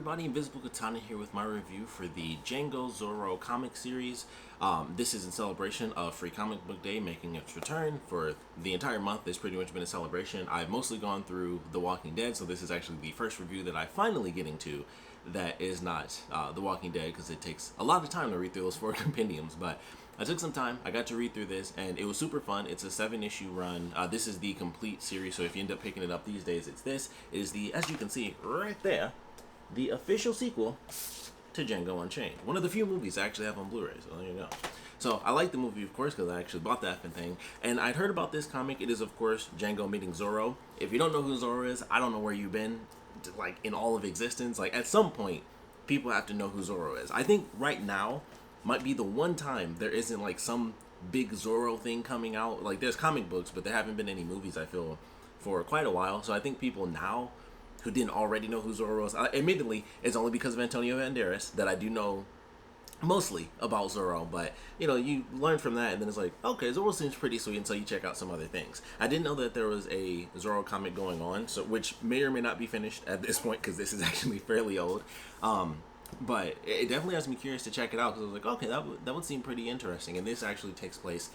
everybody, Invisiblekatana here with my review for the Django Zorro comic series. This is in celebration of Free Comic Book Day making its return. For the entire month, it's pretty much been a celebration. I've mostly gone through The Walking Dead, so this is actually the first review that I'm finally getting to that is not The Walking Dead, because it takes a lot of time to read through those 4 compendiums, but I took some time, I got to read through this, and it was super fun. It's a 7-issue run. This is the complete series, so if you end up picking it up these days, it's this. It is the, as you can see right there, the official sequel to Django Unchained. One of the few movies I actually have on Blu-ray, so there you go. So I like the movie, of course, because I actually bought that thing. And I'd heard about this comic. It is, of course, Django meeting Zorro. If you don't know who Zorro is, I don't know where you've been, like, in all of existence. Like, at some point, people have to know who Zorro is. I think right now might be the one time there isn't, like, some big Zorro thing coming out. Like, there's comic books, but there haven't been any movies, I feel, for quite a while. So I think people now who didn't already know who Zorro was. Admittedly, it's only because of Antonio Banderas that I do know mostly about Zorro, but you know, you learn from that, and then it's like, okay, Zorro seems pretty sweet until you check out some other things. I didn't know that there was a Zorro comic going on, so which may or may not be finished at this point because this is actually fairly old. But it definitely has me curious to check it out because I was like, okay, that would seem pretty interesting, and this actually takes place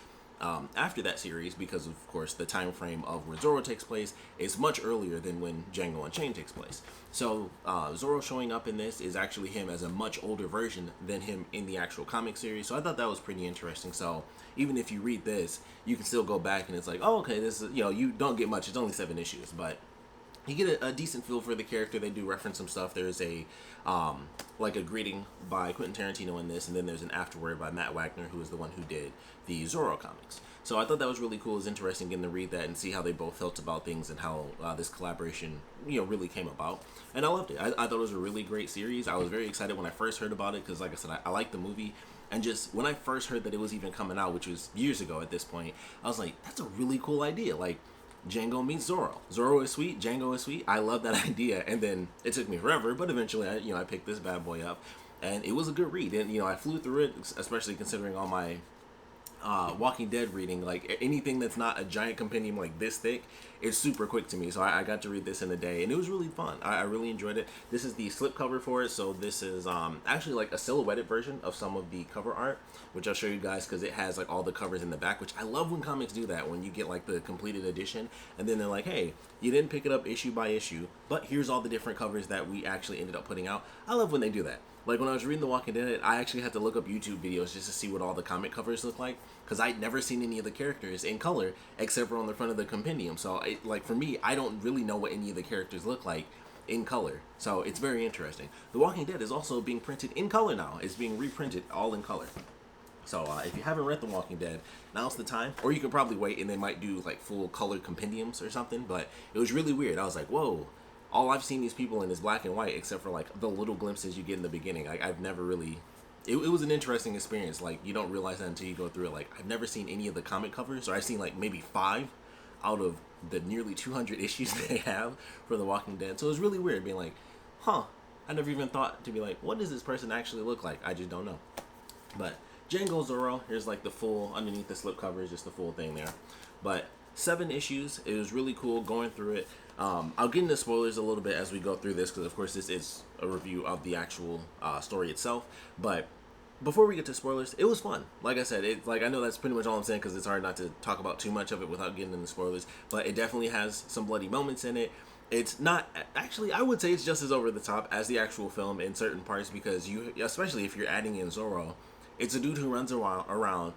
after that series, because of course the time frame of where Zorro takes place is much earlier than when Django Unchained takes place. So Zorro showing up in this is actually him as a much older version than him in the actual comic series. So I thought that was pretty interesting. So even if you read this, you can still go back and it's like, oh, okay, this is, you know, you don't get much. It's only 7 issues, but you get a decent feel for the character. They do reference some stuff. There's a like a greeting by Quentin Tarantino in this, and then there's an afterword by Matt Wagner, who is the one who did the Zorro comics. So I thought that was really cool. It's interesting getting to read that and see how they both felt about things and how this collaboration, you know, really came about. And I loved it. I thought it was a really great series. I was very excited when I first heard about it because, like I said, I liked the movie. And just when I first heard that it was even coming out, which was years ago at this point, I was like, that's a really cool idea. Like, Django meets Zorro. Zorro is sweet, Django is sweet. I love that idea. And then it took me forever, but eventually I picked this bad boy up, and it was a good read. And I flew through it, especially considering all my Walking Dead reading. Like, anything that's not a giant compendium like this thick, it's super quick to me. So I got to read this in a day, and it was really fun. I really enjoyed it. This is the slipcover for it, so this is actually like a silhouetted version of some of the cover art, which I'll show you guys because it has like all the covers in the back, which I love when comics do that, when you get like the completed edition and then they're like, hey, you didn't pick it up issue by issue, but here's all the different covers that we actually ended up putting out. I love when they do that. Like, when I was reading The Walking Dead, I actually had to look up YouTube videos just to see what all the comic covers look like, because I'd never seen any of the characters in color except for on the front of the compendium. So, like, for me, I don't really know what any of the characters look like in color. So, it's very interesting. The Walking Dead is also being printed in color now. It's being reprinted all in color. So, if you haven't read The Walking Dead, now's the time. Or you could probably wait and they might do, like, full color compendiums or something. But it was really weird. I was like, whoa. All I've seen these people in is black and white, except for like the little glimpses you get in the beginning. Like, I've never really, it was an interesting experience. Like, you don't realize that until you go through it. Like, I've never seen any of the comic covers, or I've seen like maybe 5 out of the nearly 200 issues they have for The Walking Dead. So it was really weird being like, huh, I never even thought to be like, what does this person actually look like? I just don't know. But Django Zorro, here's like the full, underneath the slipcover is just the full thing there. But 7 issues. It was really cool going through it. I'll get into spoilers a little bit as we go through this, because of course this is a review of the actual story itself. But before we get to spoilers, it was fun. Like I said, I know that's pretty much all I'm saying, because it's hard not to talk about too much of it without getting into spoilers. But it definitely has some bloody moments in it. It's not, actually, I would say it's just as over the top as the actual film in certain parts, because you, especially if you're adding in Zorro, it's a dude who runs around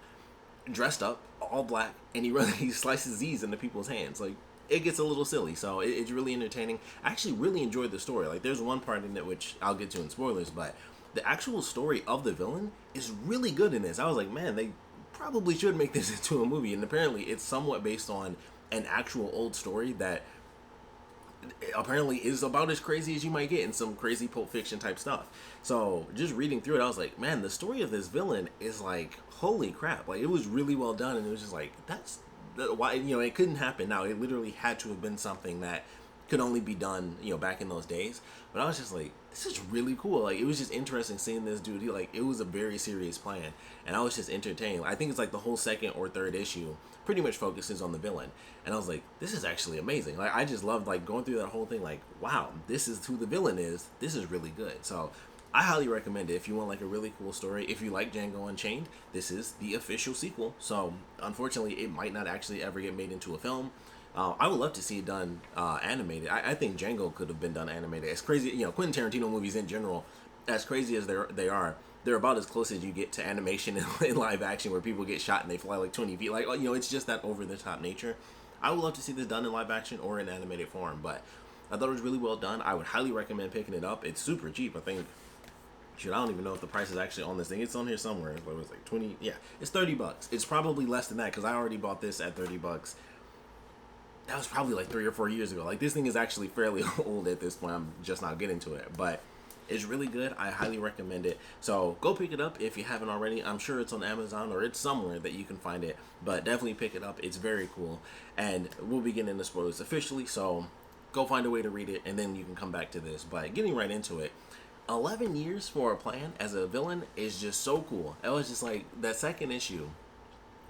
dressed up all black, and he slices these into people's hands. Like, it gets a little silly, so it's really entertaining. I actually really enjoyed the story. Like, there's one part in it which I'll get to in spoilers, but the actual story of the villain is really good in this. I was like, man, they probably should make this into a movie. And apparently it's somewhat based on an actual old story that apparently is about as crazy as you might get in some crazy Pulp Fiction type stuff. So just reading through it, I was like, man, the story of this villain is like, holy crap. Like, it was really well done, and it was just like, why, it couldn't happen now. It literally had to have been something that could only be done, back in those days. But I was just like, this is really cool. Like, it was just interesting seeing this dude. It was a very serious plan, and I was just entertained. I think it's like the whole second or third issue pretty much focuses on the villain, and I was like, this is actually amazing. Like, I just loved like going through that whole thing. Like, wow, this is who the villain is. This is really good. So I highly recommend it if you want like a really cool story. If you like Django Unchained, this is the official sequel. So unfortunately, it might not actually ever get made into a film. I would love to see it done animated. I think Django could have been done animated. As crazy, Quentin Tarantino movies in general, as crazy as they're about as close as you get to animation in live action, where people get shot and they fly like 20 feet. Like, it's just that over the top nature. I would love to see this done in live action or in animated form, but I thought it was really well done. I would highly recommend picking it up. It's super cheap. I think, shoot, I don't even know if the price is actually on this thing. It's on here somewhere. It was like 20. Yeah, it's $30. It's probably less than that because I already bought this at $30. That was probably like 3 or 4 years ago. Like, this thing is actually fairly old at this point. I'm just not getting to it, but it's really good. I highly recommend it. So go pick it up if you haven't already. I'm sure it's on Amazon or it's somewhere that you can find it, but definitely pick it up. It's very cool, and we'll be getting into spoilers officially, so go find a way to read it, and then you can come back to this. But getting right into it, 11 years for a plan as a villain is just so cool. It was just like that second issue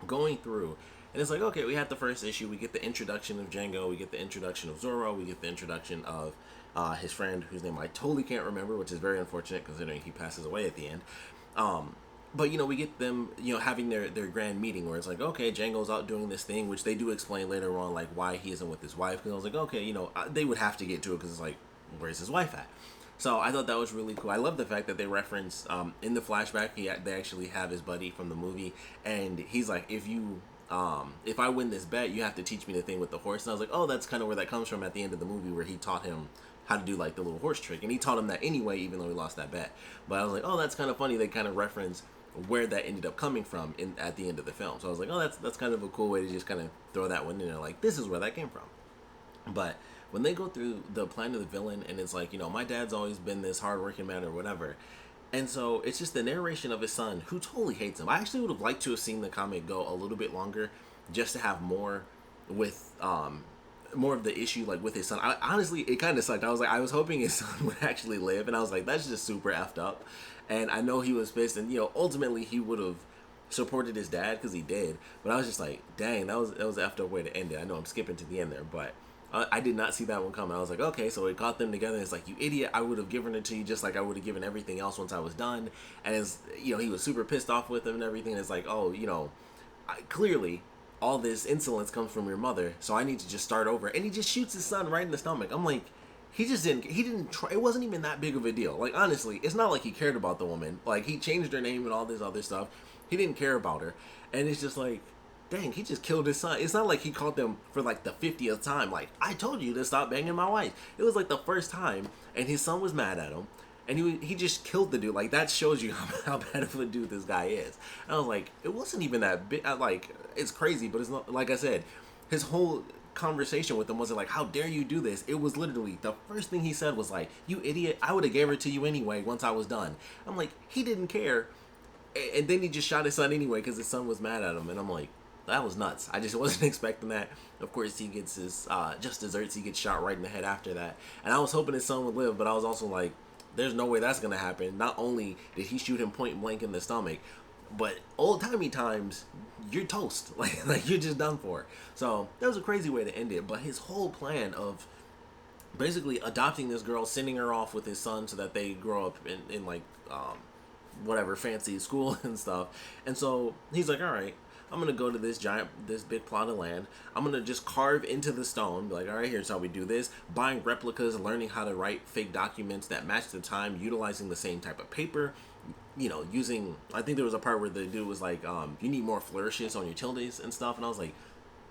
going through, and it's like, okay, we had the first issue, we get the introduction of Django, we get the introduction of Zorro, we get the introduction of his friend, whose name I totally can't remember, which is very unfortunate considering he passes away at the end. But we get them, having their grand meeting where it's like, okay, Django's out doing this thing, which they do explain later on, like why he isn't with his wife. Because I was like, okay, they would have to get to it because it's like, where's his wife at? So I thought that was really cool. I love the fact that they reference in the flashback, they actually have his buddy from the movie, and he's like, if I win this bet, you have to teach me the thing with the horse. And I was like, oh, that's kind of where that comes from at the end of the movie, where he taught him how to do like the little horse trick, and he taught him that anyway, even though he lost that bet. But I was like, oh, that's kind of funny. They kind of reference where that ended up coming from at the end of the film. So I was like, oh, that's kind of a cool way to just kind of throw that one in there, like, this is where that came from. But when they go through the plan of the villain, and it's like, my dad's always been this hardworking man or whatever, and so it's just the narration of his son, who totally hates him. I actually would have liked to have seen the comic go a little bit longer, just to have more with more of the issue, like with his son. Honestly, it kind of sucked. I was hoping his son would actually live, and I was like, that's just super effed up. And I know he was pissed, and ultimately he would have supported his dad because he did. But I was just like, dang, that was an effed up way to end it. I know I'm skipping to the end there, but I did not see that one coming. I was like, okay, so it caught them together. It's like, you idiot, I would have given it to you just like I would have given everything else once I was done. And it's, he was super pissed off with him and everything. And it's like, oh, clearly all this insolence comes from your mother, so I need to just start over. And he just shoots his son right in the stomach. I'm like, he didn't try. It wasn't even that big of a deal. Like, honestly, it's not like he cared about the woman. Like, he changed her name and all this other stuff. He didn't care about her. And it's just like, dang, he just killed his son. It's not like he called them for like the 50th time. Like, I told you to stop banging my wife. It was like the first time, and his son was mad at him. And he just killed the dude. Like, that shows you how bad of a dude this guy is. And I was like, it wasn't even that big. Like, it's crazy, but it's not, like I said, his whole conversation with him wasn't like, how dare you do this? It was literally, the first thing he said was like, you idiot, I would have gave her to you anyway once I was done. I'm like, he didn't care. And then he just shot his son anyway because his son was mad at him. And I'm like, that was nuts. I just wasn't expecting that. Of course, he gets his just desserts. He gets shot right in the head after that. And I was hoping his son would live, but I was also like, there's no way that's gonna happen. Not only did he shoot him point blank in the stomach, but old-timey times, you're toast. Like you're just done for. So that was a crazy way to end it. But his whole plan of basically adopting this girl, sending her off with his son so that they grow up in like whatever fancy school and stuff. And so he's like, all right, I'm gonna go to this big plot of land. I'm gonna just carve into the stone. Be like, all right, here's how we do this. Buying replicas, learning how to write fake documents that match the time, utilizing the same type of paper. Using. I think there was a part where the dude was like, you need more flourishes on your tildes and stuff. And I was like,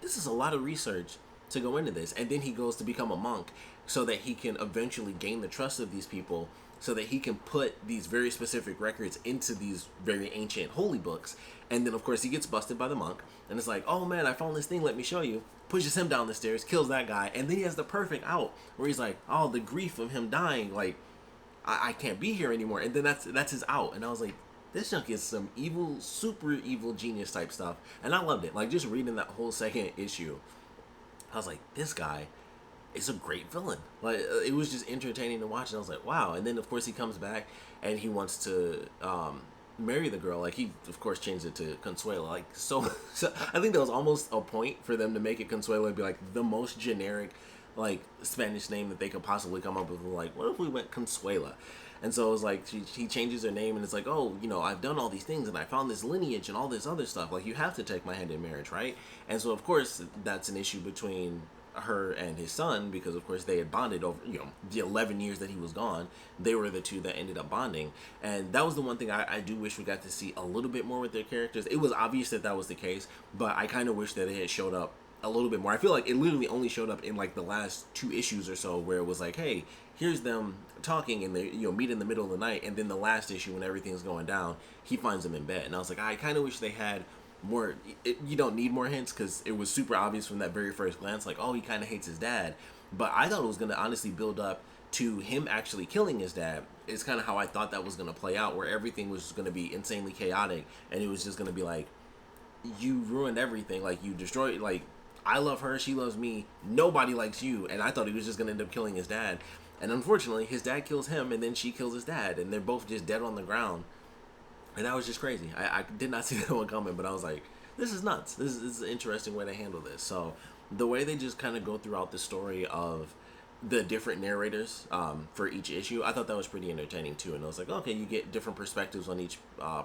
this is a lot of research to go into this. And then he goes to become a monk so that he can eventually gain the trust of these people, so that he can put these very specific records into these very ancient holy books. And then, of course, he gets busted by the monk. And it's like, oh, man, I found this thing. Let me show you. Pushes him down the stairs, kills that guy. And then he has the perfect out where he's like, oh, the grief of him dying. Like, I can't be here anymore. And then that's his out. And I was like, this junk is some evil, super evil genius type stuff. And I loved it. Like, just reading that whole second issue, I was like, this guy is a great villain. Like it was just entertaining to watch, and I was like, wow. And then of course he comes back and he wants to marry the girl. Like he of course changed it to Consuela. Like so I think that was almost a point for them to make it Consuela and be like the most generic like Spanish name that they could possibly come up with. Like, what if we went Consuela? And so it was like he changes her name, and it's like, oh, you know, I've done all these things, and I found this lineage and all this other stuff. Like, you have to take my hand in marriage, right? And so of course that's an issue between her and his son, because of course they had bonded over, you know, the 11 years that he was gone. They were the two that ended up bonding, and that was the one thing I do wish we got to see a little bit more with their characters. It was obvious that that was the case, but I kind of wish that it had showed up a little bit more. I feel like it literally only showed up in like the last 2 issues or so, where it was like, hey, here's them talking, and they, you know, meet in the middle of the night, and then the last issue when everything's going down, he finds them in bed. And I was like, I kind of wish they had more. You don't need more hints, because it was super obvious from that very first glance, like, oh, he kind of hates his dad. But I thought it was going to honestly build up to him actually killing his dad. It's kind of how I thought that was going to play out, where everything was going to be insanely chaotic, and it was just going to be like, you ruined everything, like, you destroyed, like, I love her, she loves me, nobody likes you. And I thought he was just going to end up killing his dad. And unfortunately, his dad kills him, and then she kills his dad, and they're both just dead on the ground. And that was just crazy. I did not see that one coming, but I was like, this is nuts. This is an interesting way to handle this. So the way they just kind of go throughout the story of the different narrators for each issue, I thought that was pretty entertaining too. And I was like, okay, you get different perspectives on each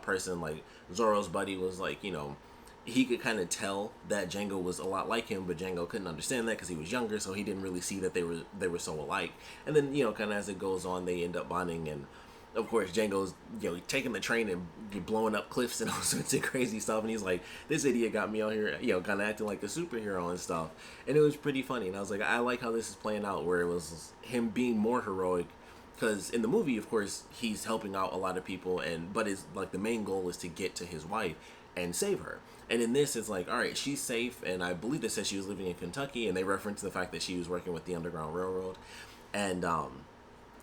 person. Like Zorro's buddy was like, you know, he could kind of tell that Django was a lot like him, but Django couldn't understand that because he was younger, so he didn't really see that they were so alike. And then, you know, kind of as it goes on, they end up bonding, and of course Django's, you know, taking the train and blowing up cliffs and all sorts of crazy stuff, and he's like, this idiot got me out here, you know, kind of acting like a superhero and stuff. And it was pretty funny, and I was like, I like how this is playing out, where it was him being more heroic. Because in the movie, of course, he's helping out a lot of people, but his, like, the main goal is to get to his wife and save her. And in this, it's like, all right, she's safe, and I believe they said she was living in Kentucky, and they referenced the fact that she was working with the Underground Railroad. And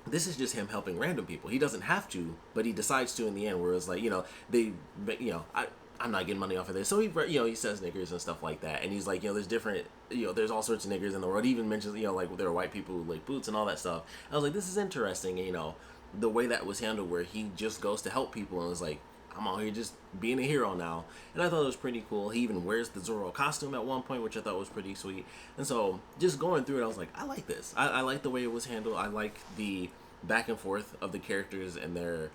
this is just him helping random people. He doesn't have to, but he decides to in the end, where it's like, you know, I'm not getting money off of this. So he, you know, he says niggers and stuff like that. And he's like, you know, there's different, you know, there's all sorts of niggers in the world. He even mentions, you know, like there are white people who like boots and all that stuff. I was like, this is interesting. And, you know, the way that was handled, where he just goes to help people and was like, I'm out here just being a hero now. And I thought it was pretty cool. He even wears the Zorro costume at one point, which I thought was pretty sweet. And so just going through it, I was like, I like this. I like the way it was handled. I like the back and forth of the characters and their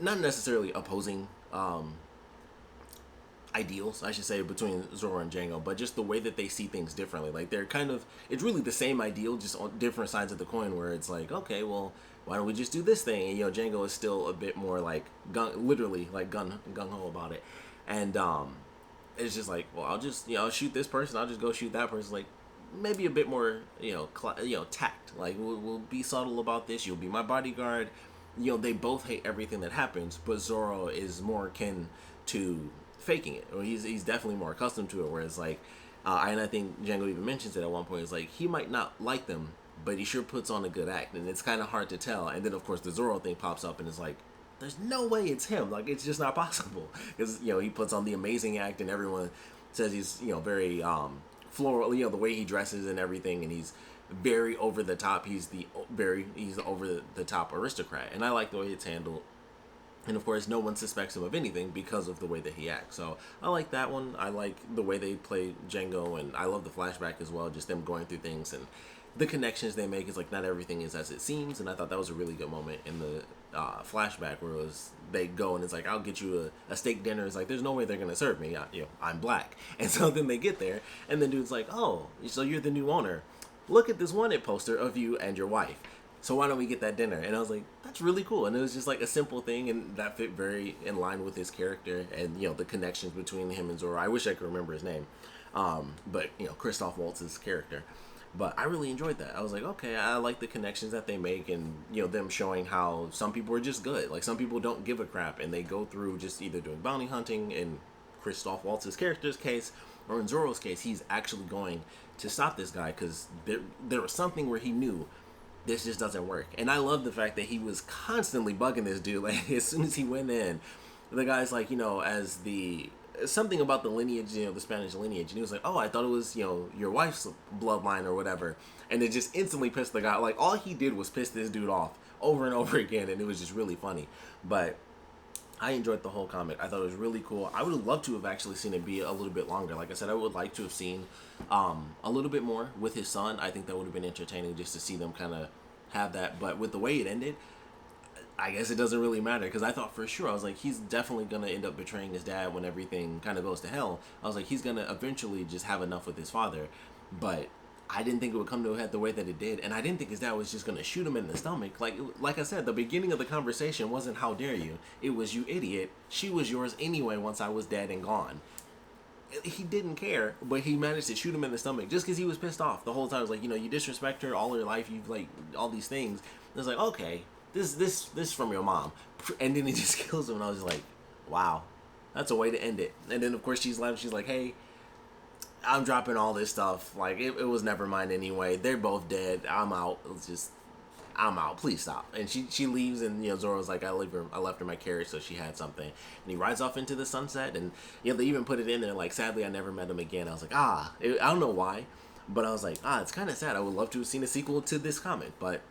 not necessarily opposing ideals, I should say, between Zorro and Django, but just the way that they see things differently. Like, they're kind of, it's really the same ideal, just on different sides of the coin, where it's like, okay, well, why don't we just do this thing? And, you know, Django is still a bit more like literally like gung-ho about it. And it's just like, well, I'll just, you know, I'll shoot this person, I'll just go shoot that person. Like, maybe a bit more, tact. Like, we'll be subtle about this. You'll be my bodyguard. You know, they both hate everything that happens, but Zorro is more akin to faking it, or he's definitely more accustomed to it. Whereas, like, and I think Django even mentions it at one point. It's like, he might not like them, but he sure puts on a good act, and it's kind of hard to tell. And then, of course, the Zorro thing pops up, and it's like, there's no way it's him. Like, it's just not possible, because, you know, he puts on the amazing act, and everyone says he's, you know, very floral, you know, the way he dresses and everything, and he's very over the top. He's the over the top aristocrat, and I like the way it's handled. And of course, no one suspects him of anything because of the way that he acts. So I like that one. I like the way they play Django, and I love the flashback as well. Just them going through things and the connections they make. Is like, not everything is as it seems, and I thought that was a really good moment in the flashback, where it was, they go and it's like, I'll get you a steak dinner. It's like, there's no way they're gonna serve me. I'm black. And so then they get there, and then dude's like, oh, so you're the new owner. Look at this wanted poster of you and your wife. So why don't we get that dinner? And I was like, that's really cool. And it was just like a simple thing, and that fit very in line with his character, and, you know, the connections between him and Zorro. I wish I could remember his name, but, you know, Christoph Waltz's character. But I really enjoyed that. I was like, okay, I like the connections that they make, and, you know, them showing how some people are just good. Like, some people don't give a crap, and they go through just either doing bounty hunting in Christoph Waltz's character's case, or in Zorro's case, he's actually going to stop this guy, because there was something where he knew this just doesn't work. And I love the fact that he was constantly bugging this dude. Like, as soon as he went in, the guy's like, you know, as the something about the lineage, you know, the Spanish lineage, and he was like, oh, I thought it was, you know, your wife's bloodline or whatever. and it just instantly pissed the guy. Like, all he did was piss this dude off over and over again, and it was just really funny. But I enjoyed the whole comic. I thought it was really cool. I would have loved to have actually seen it be a little bit longer. Like I said, I would like to have seen a little bit more with his son. I think that would have been entertaining just to see them kind of have that. But with the way it ended, I guess it doesn't really matter, because I thought for sure, I was like, he's definitely going to end up betraying his dad when everything kind of goes to hell. I was like, he's going to eventually just have enough with his father. But I didn't think it would come to a head the way that it did, and I didn't think his dad was just going to shoot him in the stomach. Like I said, the beginning of the conversation wasn't how dare you. It was, you idiot. She was yours anyway once I was dead and gone. He didn't care, but he managed to shoot him in the stomach just because he was pissed off the whole time. It was like, you disrespect her all her life, you've like all these things. It was like, okay, this from your mom, and then he just kills him, and I was just like, wow, that's a way to end it. And then of course she's laughing. She's like, hey, I'm dropping all this stuff. Like, it was never mine anyway. They're both dead. I'm out. I'm out. Please stop. And she leaves, and Zorro's like, I left her my carriage, so she had something. And he rides off into the sunset, and they even put it in there like, sadly I never met him again. I was like, I don't know why, but I was like, it's kind of sad. I would love to have seen a sequel to this comic, but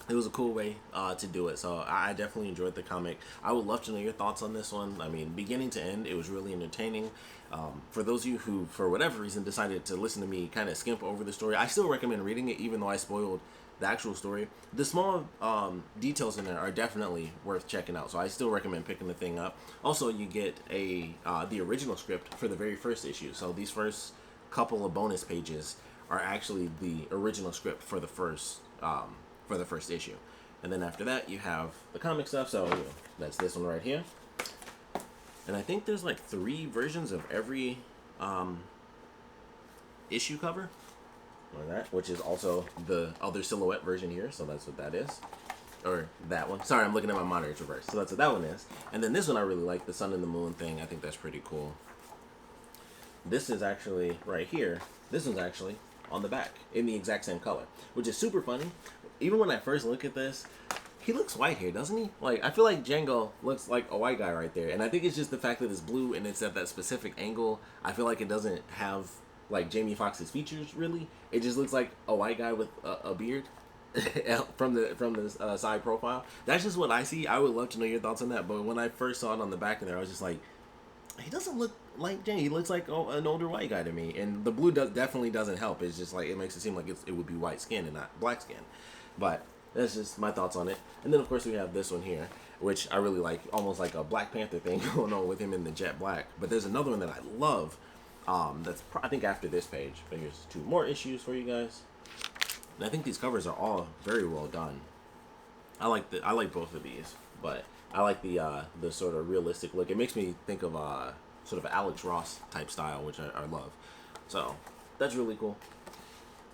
it was a cool way to do it. So I definitely enjoyed the comic. I would love to know your thoughts on this one. I mean, beginning to end, it was really entertaining. For those of you who, for whatever reason, decided to listen to me kind of skimp over the story, I still recommend reading it, even though I spoiled the actual story. The small details in there are definitely worth checking out, so I still recommend picking the thing up. Also, you get the original script for the very first issue. So these first couple of bonus pages are actually the original script for the first issue. And then after that, you have the comic stuff. So that's this one right here. And I think there's like 3 versions of every issue cover, or that, which is also the other silhouette version here. So that's what that is, or that one. Sorry, I'm looking at my monitor, it's reversed. So that's what that one is. And then this one I really like, the sun and the moon thing. I think that's pretty cool. This is actually right here. This one's actually on the back in the exact same color, which is super funny. Even when I first look at this, he looks white here, doesn't he? Like, I feel like Django looks like a white guy right there. And I think it's just the fact that it's blue and it's at that specific angle. I feel like it doesn't have, like, Jamie Foxx's features, really. It just looks like a white guy with a beard from the side profile. That's just what I see. I would love to know your thoughts on that. But when I first saw it on the back in there, I was just like, he doesn't look like Jamie. He looks like an older white guy to me. And the blue definitely doesn't help. It's just like, it makes it seem like it would be white skin and not black skin. But that's just my thoughts on it. And then, of course, we have this one here, which I really like, almost like a Black Panther thing going on with him in the jet black. But there's another one that I love that's, I think, after this page. But here's 2 more issues for you guys. And I think these covers are all very well done. I like both of these, but I like the sort of realistic look. It makes me think of sort of Alex Ross type style, which I love. So that's really cool.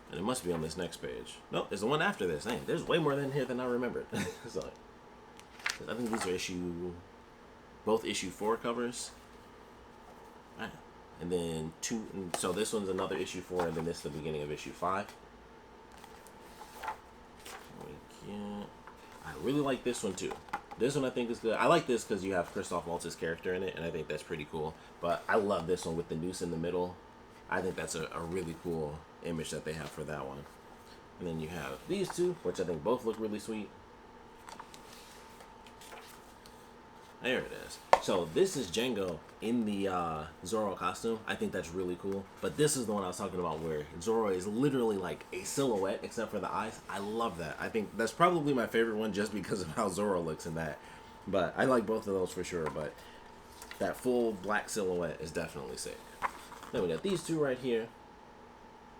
And it must be on this next page. No, it's the one after this. Dang, there's way more in here than I remembered. So, I think these are both issue 4 covers. Right. And then 2, so this one's another issue 4, and then this is the beginning of issue 5. I really like this one too. This one I think is good. I like this because you have Christoph Waltz's character in it, and I think that's pretty cool. But I love this one with the noose in the middle. I think that's a really cool image that they have for that one. And then you have these 2, which I think both look really sweet. There it is. So this is Django in the Zorro costume. I think that's really cool. But this is the one I was talking about where Zorro is literally like a silhouette except for the eyes. I love that. I think that's probably my favorite one just because of how Zorro looks in that. But I like both of those for sure. But that full black silhouette is definitely sick. Then we got these 2 right here.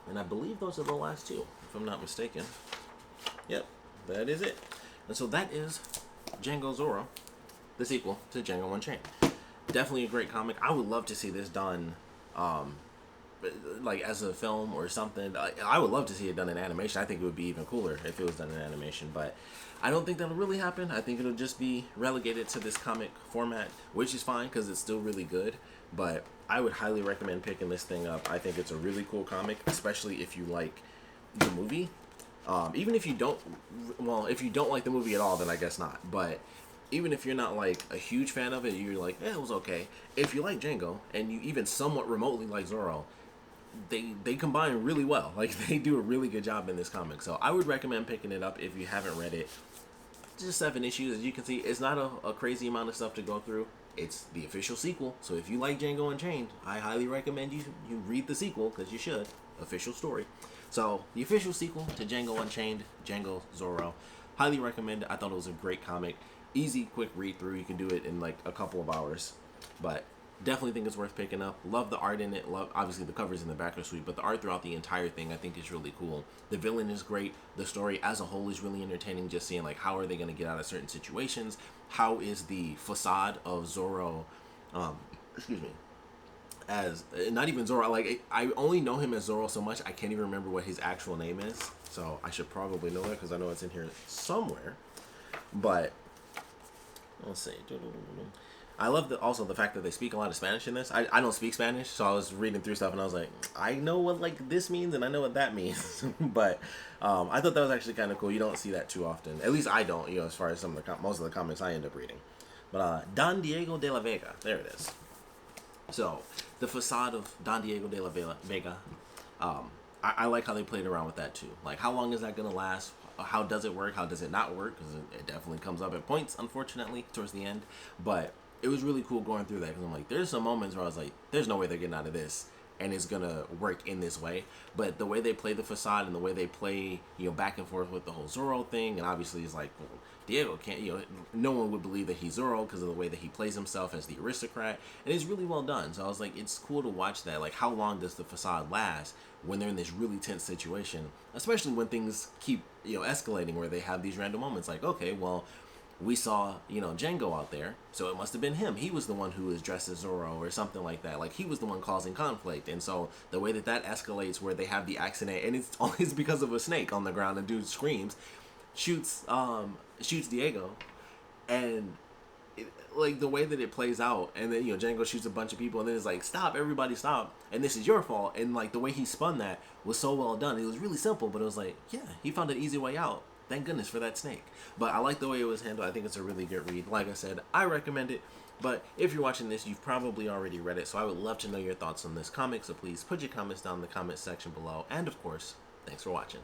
And I believe those are the last 2, if I'm not mistaken. Yep, that is it. And so that is Django Zorro, the sequel to Django Unchained. Definitely a great comic. I would love to see this done, like as a film or something. I would love to see it done in animation. I think it would be even cooler if it was done in animation, but I don't think that'll really happen. I think it'll just be relegated to this comic format, which is fine because it's still really good. But I would highly recommend picking this thing up. I think it's a really cool comic, especially if you like the movie. Even if you don't, well, if you don't like the movie at all, then I guess not. But even if you're not like a huge fan of it, you're like, it was okay. If you like Django and you even somewhat remotely like Zorro, they combine really well. Like they do a really good job in this comic. So I would recommend picking it up if you haven't read it. Just 7 issues, as you can see. It's not a crazy amount of stuff to go through. It's the official sequel. So if you like Django Unchained, I highly recommend you read the sequel, because you should. Official story. So the official sequel to Django Unchained, Django Zorro. Highly recommend it. I thought it was a great comic. Easy, quick read through. You can do it in like a couple of hours. But definitely think it's worth picking up. Love the art in it. Love, obviously, the covers in the back are sweet, but the art throughout the entire thing I think is really cool. The villain is great. The story as a whole is really entertaining. Just seeing like how are they going to get out of certain situations. How is the facade of Zorro, excuse me, as not even Zorro. Like I only know him as Zorro so much I can't even remember what his actual name is. So I should probably know that because I know it's in here somewhere. But let's see. I love also the fact that they speak a lot of Spanish in this. I don't speak Spanish, so I was reading through stuff and I was like, I know what like this means and I know what that means. But I thought that was actually kind of cool. You don't see that too often. At least I don't, as far as some of the most of the comics I end up reading. But Don Diego de la Vega, there it is. So the facade of Don Diego de la Vega, I like how they played around with that too. Like, how long is that gonna last? How does it work? How does it not work? Because it definitely comes up at points, unfortunately, towards the end. But it was really cool going through that because I'm like, there's some moments where I was like, there's no way they're getting out of this and it's gonna work in this way. But the way they play the facade and the way they play, back and forth with the whole Zorro thing, and obviously it's like, well, Diego can't, no one would believe that he's Zorro because of the way that he plays himself as the aristocrat, and it's really well done. So I was like, it's cool to watch that. Like, how long does the facade last when they're in this really tense situation, especially when things keep, escalating, where they have these random moments like, okay, well, we saw, Django out there, so it must have been him. He was the one who was dressed as Zorro or something like that. Like, he was the one causing conflict. And so the way that escalates, where they have the accident, and it's always because of a snake on the ground, and dude screams, shoots Diego, and like the way that it plays out, and then Django shoots a bunch of people, and then it's like, stop, everybody stop, and this is your fault. And like the way he spun that was so well done. It was really simple, but it was like, yeah, he found an easy way out. Thank goodness for that snake. But I like the way it was handled. I think it's a really good read. Like I said, I recommend it. But if you're watching this, you've probably already read it. So I would love to know your thoughts on this comic. So please put your comments down in the comment section below. And of course, thanks for watching.